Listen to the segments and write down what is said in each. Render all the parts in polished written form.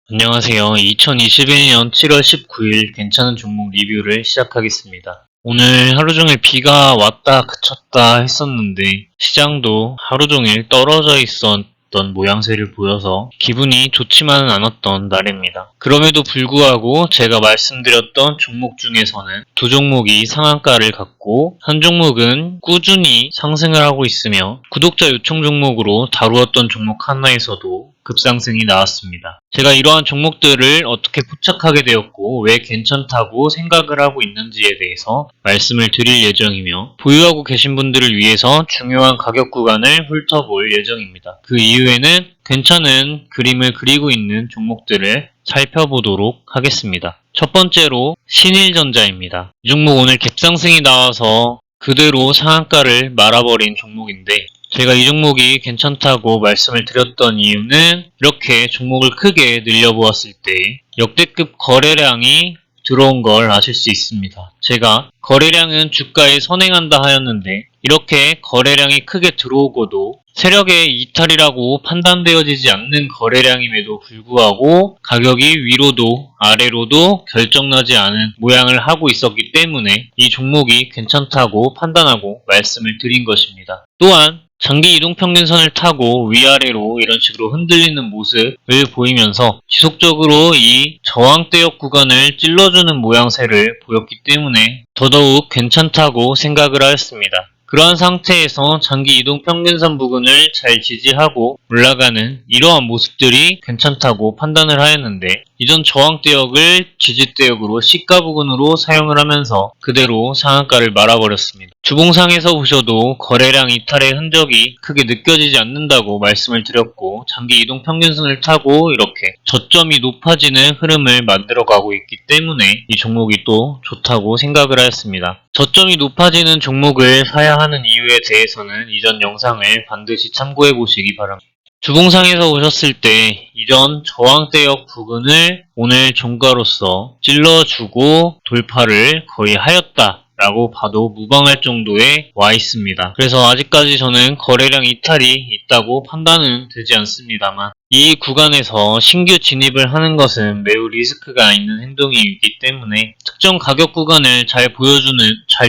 안녕하세요. 2021년 7월 19일 괜찮은 종목 리뷰를 시작하겠습니다. 오늘 하루 종일 비가 왔다 그쳤다 했었는데 시장도 하루 종일 떨어져 있었던 모양새를 보여서 기분이 좋지만은 않았던 날입니다. 그럼에도 불구하고 제가 말씀드렸던 종목 중에서는 두 종목이 상한가를 갖고 한 종목은 꾸준히 상승을 하고 있으며 구독자 요청 종목으로 다루었던 종목 하나에서도 급상승이 나왔습니다. 제가 이러한 종목들을 어떻게 포착하게 되었고 왜 괜찮다고 생각을 하고 있는지에 대해서 말씀을 드릴 예정이며 보유하고 계신 분들을 위해서 중요한 가격 구간을 훑어볼 예정입니다. 그 이후에는 괜찮은 그림을 그리고 있는 종목들을 살펴보도록 하겠습니다. 첫 번째로 신일전자입니다. 이 종목 오늘 갭상승이 나와서 그대로 상한가를 말아버린 종목인데 제가 이 종목이 괜찮다고 말씀을 드렸던 이유는 이렇게 종목을 크게 늘려보았을 때 역대급 거래량이 들어온 걸 아실 수 있습니다. 제가 거래량은 주가에 선행한다 하였는데 이렇게 거래량이 크게 들어오고도 세력의 이탈이라고 판단되어지지 않는 거래량임에도 불구하고 가격이 위로도 아래로도 결정나지 않은 모양을 하고 있었기 때문에 이 종목이 괜찮다고 판단하고 말씀을 드린 것입니다. 또한 장기 이동평균선을 타고 위아래로 이런 식으로 흔들리는 모습을 보이면서 지속적으로 이 저항대역 구간을 찔러주는 모양새를 보였기 때문에 더더욱 괜찮다고 생각을 하였습니다. 그러한 상태에서 장기 이동평균선 부근을 잘 지지하고 올라가는 이러한 모습들이 괜찮다고 판단을 하였는데 이전 저항대역을 지지대역으로 시가 부근으로 사용을 하면서 그대로 상한가를 말아버렸습니다. 주봉상에서 보셔도 거래량 이탈의 흔적이 크게 느껴지지 않는다고 말씀을 드렸고 장기 이동평균선을 타고 이렇게 저점이 높아지는 흐름을 만들어가고 있기 때문에 이 종목이 또 좋다고 생각을 하였습니다. 저점이 높아지는 종목을 사야 하는 이유에 대해서는 이전 영상을 반드시 참고해 보시기 바랍니다. 주봉상에서 보셨을 때 이전 저항대역 부근을 오늘 종가로서 찔러주고 돌파를 거의 하였다 라고 봐도 무방할 정도에 와 있습니다. 그래서 아직까지 저는 거래량 이탈이 있다고 판단은 되지 않습니다만 이 구간에서 신규 진입을 하는 것은 매우 리스크가 있는 행동이기 때문에 특정 가격 구간을 잘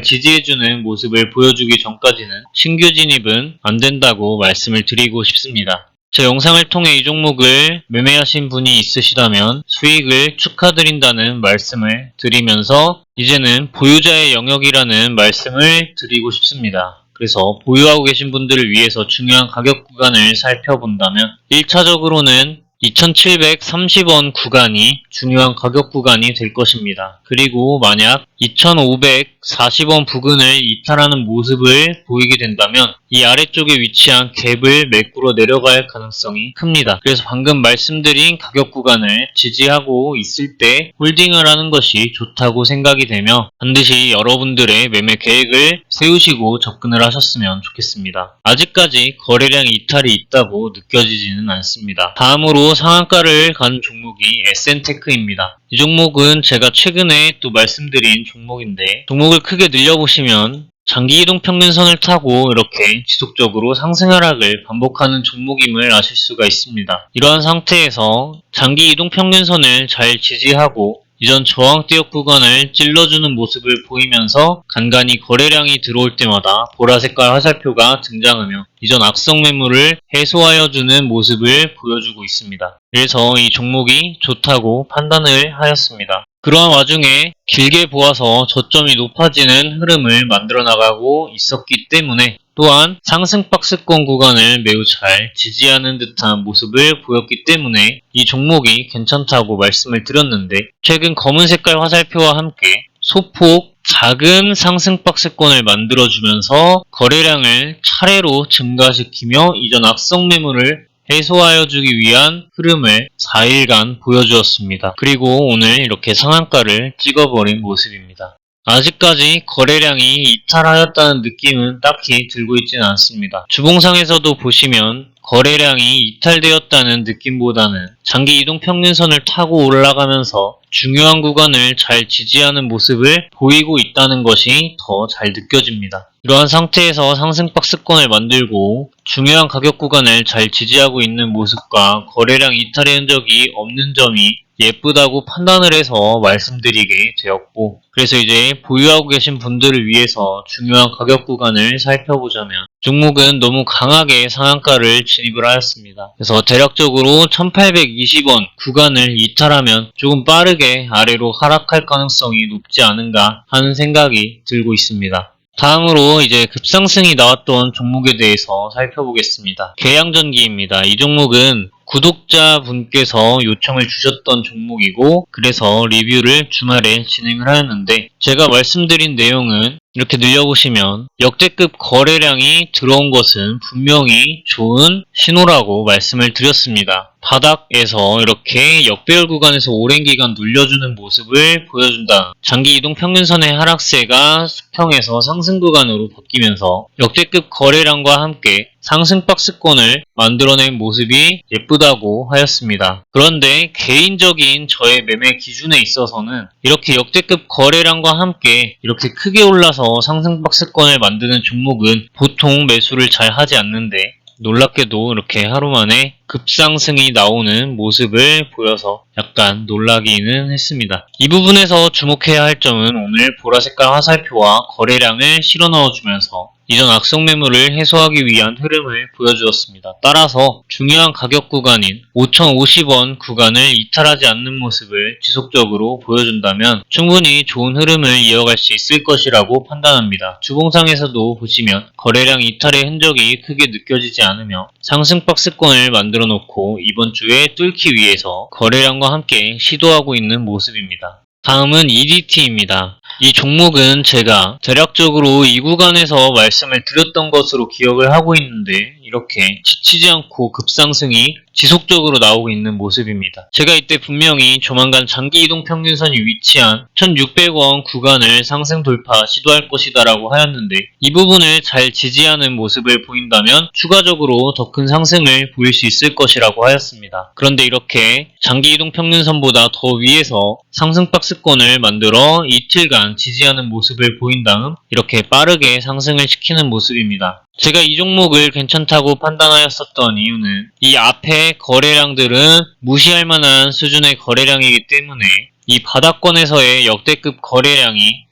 지지해주는 모습을 보여주기 전까지는 신규 진입은 안 된다고 말씀을 드리고 싶습니다. 제 영상을 통해 이 종목을 매매하신 분이 있으시다면 수익을 축하드린다는 말씀을 드리면서 이제는 보유자의 영역이라는 말씀을 드리고 싶습니다. 그래서 보유하고 계신 분들을 위해서 중요한 가격 구간을 살펴본다면 1차적으로는 2730원 구간이 중요한 가격 구간이 될 것입니다. 그리고 만약 2540원 부근을 이탈하는 모습을 보이게 된다면 이 아래쪽에 위치한 갭을 메꾸러 내려갈 야 가능성이 큽니다. 그래서 방금 말씀드린 가격 구간을 지지하고 있을 때 홀딩을 하는 것이 좋다고 생각이 되며 반드시 여러분들의 매매 계획을 세우시고 접근을 하셨으면 좋겠습니다. 아직까지 거래량 이탈이 있다고 느껴지지는 않습니다. 다음으로 상한가를 간 종목이 SN테크입니다. 이 종목은 제가 최근에 또 말씀드린 종목인데 종목을 크게 늘려보시면 장기 이동평균선을 타고 이렇게 지속적으로 상승 하락을 반복하는 종목임을 아실 수가 있습니다. 이러한 상태에서 장기 이동평균선을 잘 지지하고 이전 저항대역 구간을 찔러주는 모습을 보이면서 간간히 거래량이 들어올 때마다 보라색깔 화살표가 등장하며 이전 악성 매물을 해소하여주는 모습을 보여주고 있습니다. 그래서 이 종목이 좋다고 판단을 하였습니다. 그러한 와중에 길게 보아서 저점이 높아지는 흐름을 만들어 나가고 있었기 때문에 또한 상승 박스권 구간을 매우 잘 지지하는 듯한 모습을 보였기 때문에 이 종목이 괜찮다고 말씀을 드렸는데 최근 검은 색깔 화살표와 함께 소폭 작은 상승 박스권을 만들어주면서 거래량을 차례로 증가시키며 이전 악성 매물을 해소하여주기 위한 흐름을 4일간 보여주었습니다. 그리고 오늘 이렇게 상한가를 찍어버린 모습입니다. 아직까지 거래량이 이탈하였다는 느낌은 딱히 들고 있지는 않습니다. 주봉상에서도 보시면 거래량이 이탈되었다는 느낌보다는 장기 이동평균선을 타고 올라가면서 중요한 구간을 잘 지지하는 모습을 보이고 있다는 것이 더 잘 느껴집니다. 이러한 상태에서 상승 박스권을 만들고 중요한 가격 구간을 잘 지지하고 있는 모습과 거래량 이탈의 흔적이 없는 점이 예쁘다고 판단을 해서 말씀드리게 되었고, 그래서 이제 보유하고 계신 분들을 위해서 중요한 가격 구간을 살펴보자면 종목은 너무 강하게 상한가를 진입을 하였습니다. 그래서 대략적으로 1820원 구간을 이탈하면 조금 빠르게 아래로 하락할 가능성이 높지 않은가 하는 생각이 들고 있습니다. 다음으로 이제 급상승이 나왔던 종목에 대해서 살펴보겠습니다. 계양전기입니다. 이 종목은 구독자분께서 요청을 주셨던 종목이고, 그래서 리뷰를 주말에 진행을 하였는데, 제가 말씀드린 내용은 이렇게 늘려보시면 역대급 거래량이 들어온 것은 분명히 좋은 신호라고 말씀을 드렸습니다. 바닥에서 이렇게 역배열 구간에서 오랜 기간 눌려주는 모습을 보여준다. 장기 이동 평균선의 하락세가 수평에서 상승 구간으로 바뀌면서 역대급 거래량과 함께 상승 박스권을 만들어낸 모습이 예쁘다고 하였습니다. 그런데 개인적인 저의 매매 기준에 있어서는 이렇게 역대급 거래량과 함께 이렇게 크게 올라서 상승 박스권을 만드는 종목은 보통 매수를 잘 하지 않는데, 놀랍게도 이렇게 하루 만에 급상승이 나오는 모습을 보여서 약간 놀라기는 했습니다. 이 부분에서 주목해야 할 점은 오늘 보라색깔 화살표와 거래량을 실어 넣어주면서 이전 악성 매물을 해소하기 위한 흐름을 보여주었습니다. 따라서 중요한 가격 구간인 5,050원 구간을 이탈하지 않는 모습을 지속적으로 보여준다면 충분히 좋은 흐름을 이어갈 수 있을 것이라고 판단합니다. 주봉상에서도 보시면 거래량 이탈의 흔적이 크게 느껴지지 않으며 상승 박스권을 만들어 놓고 이번 주에 뚫기 위해서 거래량과 함께 시도하고 있는 모습입니다. 다음은 EDT입니다. 이 종목은 제가 대략적으로 이 구간에서 말씀을 드렸던 것으로 기억을 하고 있는데, 이렇게 지치지 않고 급상승이 지속적으로 나오고 있는 모습입니다. 제가 이때 분명히 조만간 장기 이동 평균선이 위치한 1600원 구간을 상승 돌파 시도할 것이다 라고 하였는데, 이 부분을 잘 지지하는 모습을 보인다면 추가적으로 더 큰 상승을 보일 수 있을 것이라고 하였습니다. 그런데 이렇게 장기 이동 평균선보다 더 위에서 상승 박스권을 만들어 이틀간 지지하는 모습을 보인 다음 이렇게 빠르게 상승을 시키는 모습입니다. 제가 이 종목을 괜찮다고 판단하였었던 이유는 이 앞에 거래량들은 무시할 만한 수준의 거래량이기 때문에 이 바닥권에서의 역대급 거래량이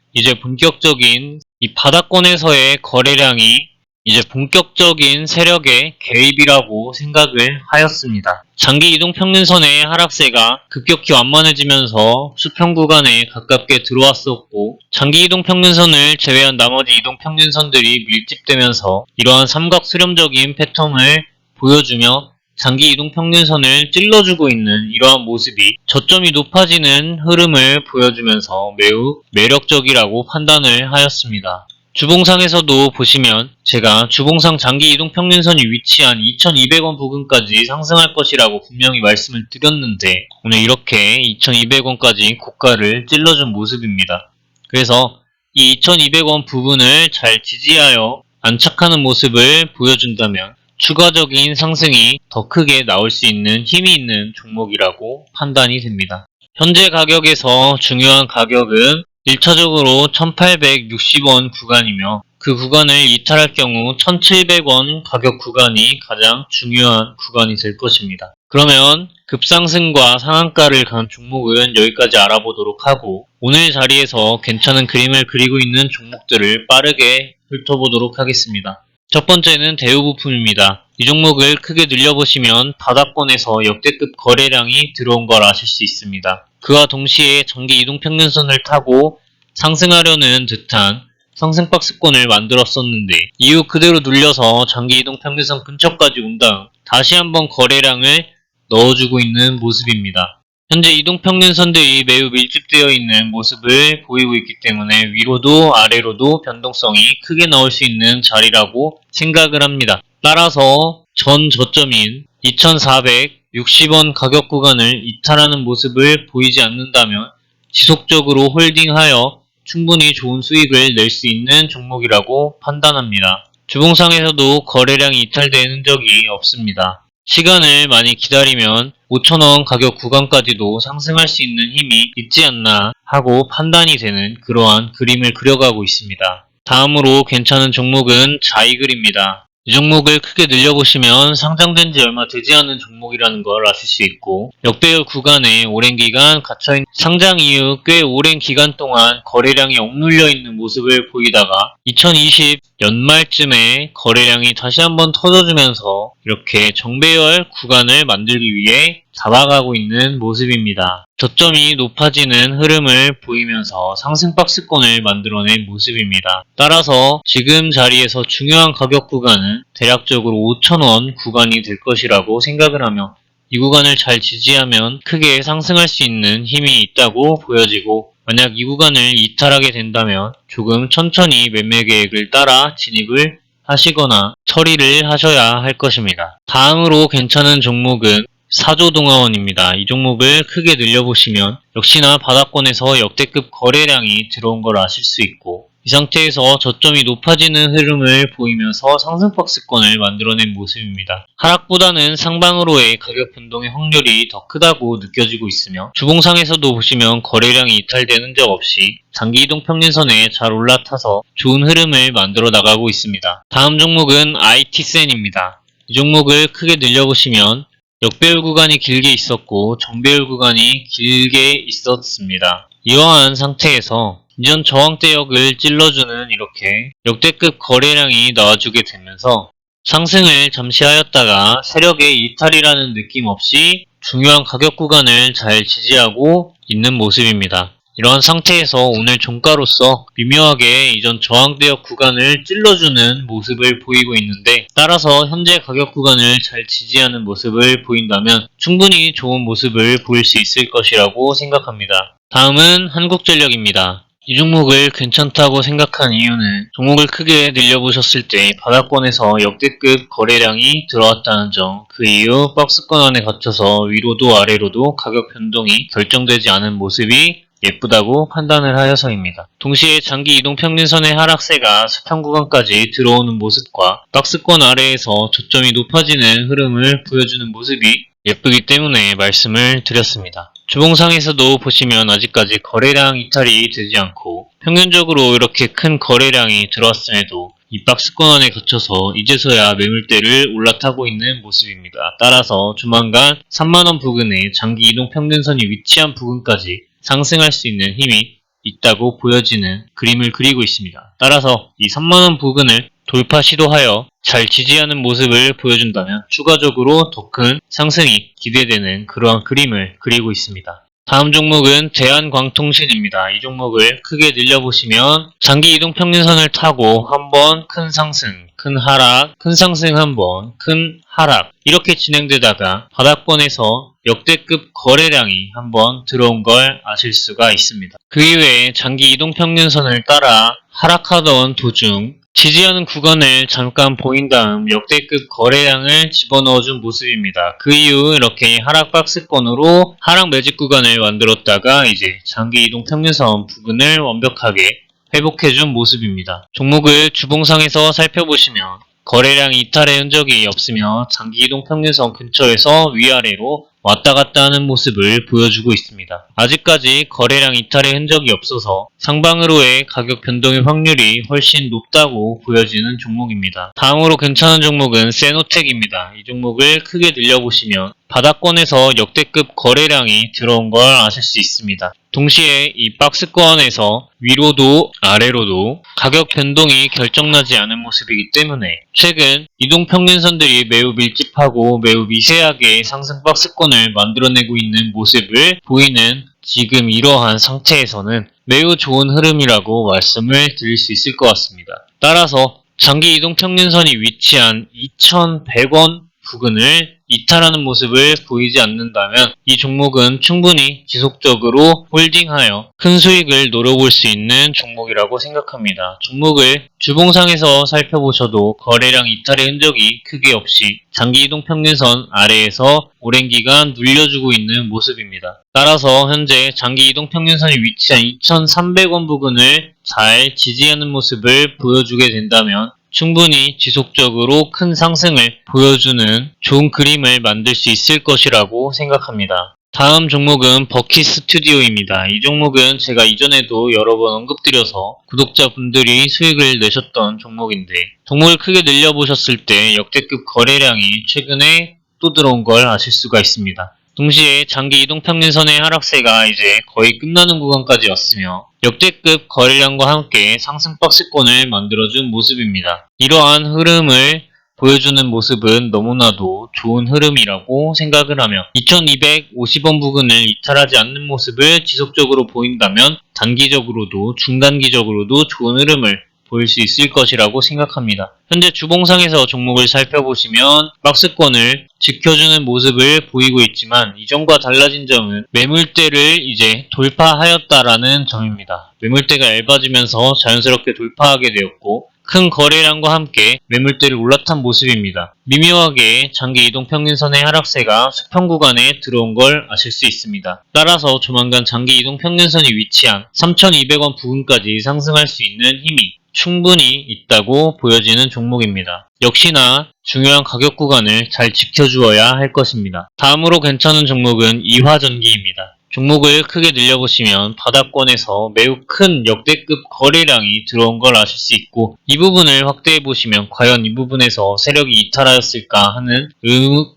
이제 본격적인 세력의 개입이라고 생각을 하였습니다. 장기 이동 평균선의 하락세가 급격히 완만해지면서 수평 구간에 가깝게 들어왔었고, 장기 이동 평균선을 제외한 나머지 이동 평균선들이 밀집되면서 이러한 삼각 수렴적인 패턴을 보여주며 장기 이동 평균선을 찔러주고 있는 이러한 모습이 저점이 높아지는 흐름을 보여주면서 매우 매력적이라고 판단을 하였습니다. 주봉상에서도 보시면 제가 주봉상 장기 이동 평균선이 위치한 2200원 부근까지 상승할 것이라고 분명히 말씀을 드렸는데, 오늘 이렇게 2200원까지 고가를 찔러준 모습입니다. 그래서 이 2200원 부분을 잘 지지하여 안착하는 모습을 보여준다면 추가적인 상승이 더 크게 나올 수 있는 힘이 있는 종목이라고 판단이 됩니다. 현재 가격에서 중요한 가격은 1차적으로 1860원 구간이며, 그 구간을 이탈할 경우 1700원 가격 구간이 가장 중요한 구간이 될 것입니다. 그러면 급상승과 상한가를 간 종목은 여기까지 알아보도록 하고, 오늘 자리에서 괜찮은 그림을 그리고 있는 종목들을 빠르게 훑어보도록 하겠습니다. 첫 번째는 대우부품입니다. 이 종목을 크게 늘려보시면 바닥권에서 역대급 거래량이 들어온 걸 아실 수 있습니다. 그와 동시에 장기 이동 평균선을 타고 상승하려는 듯한 상승 박스권을 만들었었는데, 이후 그대로 눌려서 장기 이동 평균선 근처까지 온 다음 다시 한번 거래량을 넣어주고 있는 모습입니다. 현재 이동 평균선들이 매우 밀집되어 있는 모습을 보이고 있기 때문에 위로도 아래로도 변동성이 크게 나올 수 있는 자리라고 생각을 합니다. 따라서 전 저점인 2460원 가격 구간을 이탈하는 모습을 보이지 않는다면 지속적으로 홀딩하여 충분히 좋은 수익을 낼 수 있는 종목이라고 판단합니다. 주봉상에서도 거래량이 이탈된 흔적이 없습니다. 시간을 많이 기다리면 5,000원 가격 구간까지도 상승할 수 있는 힘이 있지 않나 하고 판단이 되는 그러한 그림을 그려가고 있습니다. 다음으로 괜찮은 종목은 자이글입니다. 이 종목을 크게 늘려보시면 상장된 지 얼마 되지 않은 종목이라는 걸 아실 수 있고, 역배열 구간에 오랜 기간 갇혀있는 상장 이후 꽤 오랜 기간 동안 거래량이 억눌려 있는 모습을 보이다가 2020 연말쯤에 거래량이 다시 한번 터져주면서 이렇게 정배열 구간을 만들기 위해 잡아가고 있는 모습입니다. 저점이 높아지는 흐름을 보이면서 상승 박스권을 만들어낸 모습입니다. 따라서 지금 자리에서 중요한 가격 구간은 대략적으로 5,000원 구간이 될 것이라고 생각을 하며, 이 구간을 잘 지지하면 크게 상승할 수 있는 힘이 있다고 보여지고, 만약 이 구간을 이탈하게 된다면 조금 천천히 매매 계획을 따라 진입을 하시거나 처리를 하셔야 할 것입니다. 다음으로 괜찮은 종목은 사조동아원입니다. 이 종목을 크게 늘려보시면 역시나 바닥권에서 역대급 거래량이 들어온 걸 아실 수 있고, 이 상태에서 저점이 높아지는 흐름을 보이면서 상승 박스권을 만들어낸 모습입니다. 하락보다는 상방으로의 가격 변동의 확률이 더 크다고 느껴지고 있으며, 주봉상에서도 보시면 거래량이 이탈되는 적 없이 장기 이동 평균선에 잘 올라타서 좋은 흐름을 만들어 나가고 있습니다. 다음 종목은 IT센입니다. 이 종목을 크게 늘려보시면 역배열 구간이 길게 있었고 정배열 구간이 길게 있었습니다. 이러한 상태에서 이전 저항대역을 찔러주는 이렇게 역대급 거래량이 나와주게 되면서 상승을 잠시 하였다가 세력의 이탈이라는 느낌 없이 중요한 가격 구간을 잘 지지하고 있는 모습입니다. 이러한 상태에서 오늘 종가로서 미묘하게 이전 저항대역 구간을 찔러주는 모습을 보이고 있는데, 따라서 현재 가격 구간을 잘 지지하는 모습을 보인다면 충분히 좋은 모습을 보일 수 있을 것이라고 생각합니다. 다음은 한국전력입니다. 이 종목을 괜찮다고 생각한 이유는 종목을 크게 늘려보셨을 때 바닥권에서 역대급 거래량이 들어왔다는 점, 그 이후 박스권 안에 갇혀서 위로도 아래로도 가격 변동이 결정되지 않은 모습이 예쁘다고 판단을 하여서입니다. 동시에 장기 이동 평균선의 하락세가 수평 구간까지 들어오는 모습과 박스권 아래에서 저점이 높아지는 흐름을 보여주는 모습이 예쁘기 때문에 말씀을 드렸습니다. 주봉상에서도 보시면 아직까지 거래량 이탈이 되지 않고 평균적으로 이렇게 큰 거래량이 들어왔음에도 이 박스권 안에 갇혀서 이제서야 매물대를 올라타고 있는 모습입니다. 따라서 조만간 3만원 부근에 장기 이동 평균선이 위치한 부근까지 상승할 수 있는 힘이 있다고 보여지는 그림을 그리고 있습니다. 따라서 이 3만원 부근을 돌파 시도하여 잘 지지하는 모습을 보여준다면 추가적으로 더 큰 상승이 기대되는 그러한 그림을 그리고 있습니다. 다음 종목은 대한광통신입니다. 이 종목을 크게 늘려보시면 장기 이동 평균선을 타고 한번 큰 상승, 큰 하락, 큰 상승 한번, 큰 하락 이렇게 진행되다가 바닥권에서 역대급 거래량이 한번 들어온 걸 아실 수가 있습니다. 그 이외에 장기 이동 평균선을 따라 하락하던 도중 지지하는 구간을 잠깐 보인 다음 역대급 거래량을 집어넣어준 모습입니다. 그 이후 이렇게 하락 박스권으로 하락 매직 구간을 만들었다가 이제 장기 이동 평균선 부분을 완벽하게 회복해준 모습입니다. 종목을 주봉상에서 살펴보시면 거래량 이탈의 흔적이 없으며 장기 이동 평균선 근처에서 위아래로 왔다 갔다 하는 모습을 보여주고 있습니다. 아직까지 거래량 이탈의 흔적이 없어서 상방으로의 가격 변동의 확률이 훨씬 높다고 보여지는 종목입니다. 다음으로 괜찮은 종목은 세노텍입니다. 이 종목을 크게 늘려보시면 바닥권에서 역대급 거래량이 들어온 걸 아실 수 있습니다. 동시에 이 박스권에서 위로도 아래로도 가격 변동이 결정나지 않은 모습이기 때문에 최근 이동평균선들이 매우 밀집하고 매우 미세하게 상승 박스권을 만들어내고 있는 모습을 보이는 지금 이러한 상태에서는 매우 좋은 흐름이라고 말씀을 드릴 수 있을 것 같습니다. 따라서 장기 이동평균선이 위치한 2,100원 부근을 이탈하는 모습을 보이지 않는다면 이 종목은 충분히 지속적으로 홀딩하여 큰 수익을 노려볼 수 있는 종목이라고 생각합니다. 종목을 주봉상에서 살펴보셔도 거래량 이탈의 흔적이 크게 없이 장기 이동 평균선 아래에서 오랜 기간 눌려주고 있는 모습입니다. 따라서 현재 장기 이동 평균선이 위치한 2,300원 부근을 잘 지지하는 모습을 보여주게 된다면 충분히 지속적으로 큰 상승을 보여주는 좋은 그림을 만들 수 있을 것이라고 생각합니다. 다음 종목은 버킷 스튜디오입니다. 이 종목은 제가 이전에도 여러 번 언급드려서 구독자분들이 수익을 내셨던 종목인데, 종목을 크게 늘려보셨을 때 역대급 거래량이 최근에 또 들어온 걸 아실 수가 있습니다. 동시에 장기 이동평균선의 하락세가 이제 거의 끝나는 구간까지 왔으며 역대급 거래량과 함께 상승 박스권을 만들어준 모습입니다. 이러한 흐름을 보여주는 모습은 너무나도 좋은 흐름이라고 생각을 하며 2250원 부근을 이탈하지 않는 모습을 지속적으로 보인다면 단기적으로도 중단기적으로도 좋은 흐름을 보일 수 있을 것이라고 생각합니다. 현재 주봉상에서 종목을 살펴보시면 박스권을 지켜주는 모습을 보이고 있지만 이전과 달라진 점은 매물대를 이제 돌파하였다라는 점입니다. 매물대가 얇아지면서 자연스럽게 돌파하게 되었고 큰 거래량과 함께 매물대를 올라탄 모습입니다. 미묘하게 장기 이동평균선의 하락세가 수평 구간에 들어온 걸 아실 수 있습니다. 따라서 조만간 장기 이동평균선이 위치한 3,200원 부근까지 상승할 수 있는 힘이 충분히 있다고 보여지는 종목입니다. 역시나 중요한 가격 구간을 잘 지켜주어야 할 것입니다. 다음으로 괜찮은 종목은 이화전기입니다. 종목을 크게 늘려보시면 바닥권에서 매우 큰 역대급 거래량이 들어온 걸 아실 수 있고 이 부분을 확대해보시면 과연 이 부분에서 세력이 이탈하였을까 하는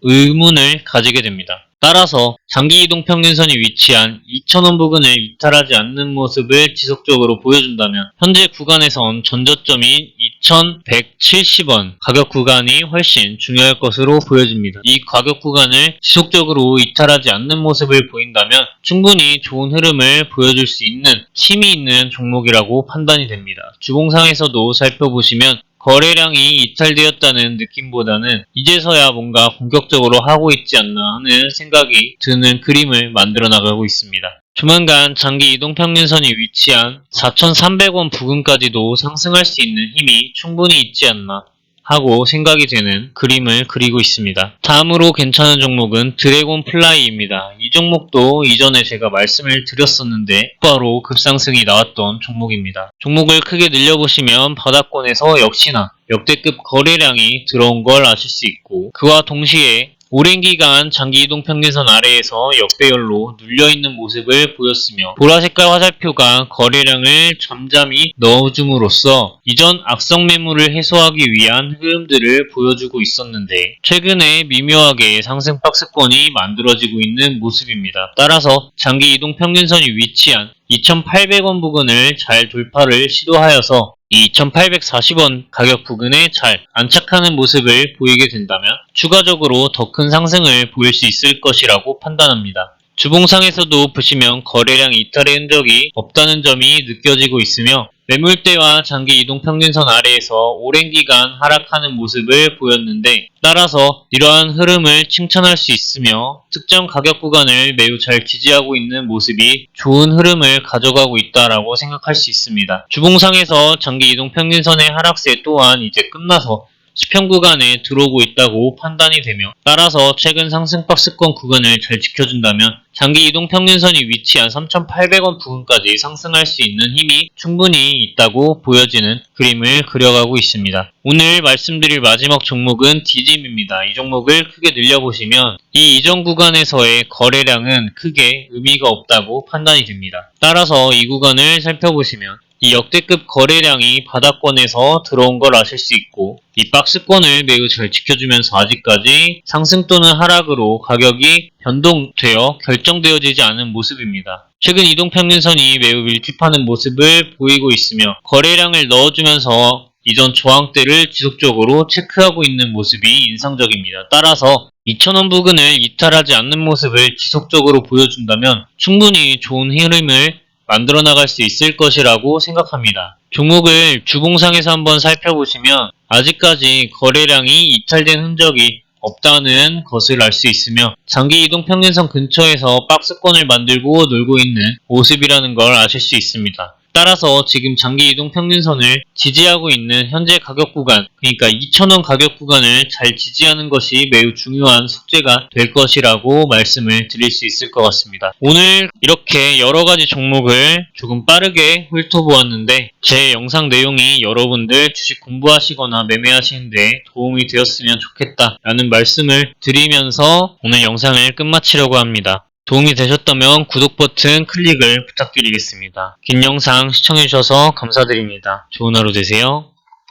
의문을 가지게 됩니다. 따라서 장기 이동평균선이 위치한 2,000원 부근을 이탈하지 않는 모습을 지속적으로 보여준다면 현재 구간에선 전저점인 2,170원 가격 구간이 훨씬 중요할 것으로 보여집니다. 이 가격 구간을 지속적으로 이탈하지 않는 모습을 보인다면 충분히 좋은 흐름을 보여줄 수 있는 힘이 있는 종목이라고 판단이 됩니다. 주봉상에서도 살펴보시면 거래량이 이탈되었다는 느낌보다는 이제서야 뭔가 본격적으로 하고 있지 않나 하는 생각이 드는 그림을 만들어 나가고 있습니다. 조만간 장기 이동평균선이 위치한 4,300원 부근까지도 상승할 수 있는 힘이 충분히 있지 않나 하고 생각이 되는 그림을 그리고 있습니다. 다음으로 괜찮은 종목은 드래곤 플라이입니다. 이 종목도 이전에 제가 말씀을 드렸었는데 바로 급상승이 나왔던 종목입니다. 종목을 크게 늘려보시면 바닥권에서 역시나 역대급 거래량이 들어온 걸 아실 수 있고 그와 동시에 오랜 기간 장기 이동 평균선 아래에서 역배열로 눌려있는 모습을 보였으며 보라색깔 화살표가 거래량을 잠잠히 넣어줌으로써 이전 악성 매물을 해소하기 위한 흐름들을 보여주고 있었는데 최근에 미묘하게 상승 박스권이 만들어지고 있는 모습입니다. 따라서 장기 이동 평균선이 위치한 2,800원 부근을 잘 돌파를 시도하여서 이 2,840원 가격 부근에 잘 안착하는 모습을 보이게 된다면 추가적으로 더 큰 상승을 보일 수 있을 것이라고 판단합니다. 주봉상에서도 보시면 거래량 이탈의 흔적이 없다는 점이 느껴지고 있으며 매물대와 장기 이동평균선 아래에서 오랜 기간 하락하는 모습을 보였는데 따라서 이러한 흐름을 칭찬할 수 있으며 특정 가격 구간을 매우 잘 지지하고 있는 모습이 좋은 흐름을 가져가고 있다고 생각할 수 있습니다. 주봉상에서 장기 이동평균선의 하락세 또한 이제 끝나서 수평 구간에 들어오고 있다고 판단이 되며 따라서 최근 상승 박스권 구간을 잘 지켜준다면 장기 이동 평균선이 위치한 3,800원 부근까지 상승할 수 있는 힘이 충분히 있다고 보여지는 그림을 그려가고 있습니다. 오늘 말씀드릴 마지막 종목은 디짐입니다. 이 종목을 크게 늘려보시면 이 이전 구간에서의 거래량은 크게 의미가 없다고 판단이 됩니다. 따라서 이 구간을 살펴보시면 이 역대급 거래량이 바닥권에서 들어온 걸 아실 수 있고 이 박스권을 매우 잘 지켜주면서 아직까지 상승 또는 하락으로 가격이 변동되어 결정되어지지 않은 모습입니다. 최근 이동평균선이 매우 밀집하는 모습을 보이고 있으며 거래량을 넣어주면서 이전 저항대를 지속적으로 체크하고 있는 모습이 인상적입니다. 따라서 2,000원 부근을 이탈하지 않는 모습을 지속적으로 보여준다면 충분히 좋은 흐름을 만들어 나갈 수 있을 것이라고 생각합니다. 종목을 주봉상에서 한번 살펴보시면 아직까지 거래량이 이탈된 흔적이 없다는 것을 알 수 있으며 장기 이동 평균선 근처에서 박스권을 만들고 놀고 있는 모습이라는 걸 아실 수 있습니다. 따라서 지금 장기 이동 평균선을 지지하고 있는 현재 가격 구간, 그러니까 2,000원 가격 구간을 잘 지지하는 것이 매우 중요한 숙제가 될 것이라고 말씀을 드릴 수 있을 것 같습니다. 오늘 이렇게 여러 가지 종목을 조금 빠르게 훑어보았는데 제 영상 내용이 여러분들 주식 공부하시거나 매매하시는데 도움이 되었으면 좋겠다라는 말씀을 드리면서 오늘 영상을 끝마치려고 합니다. 도움이 되셨다면 구독 버튼 클릭을 부탁드리겠습니다. 긴 영상 시청해주셔서 감사드립니다. 좋은 하루 되세요.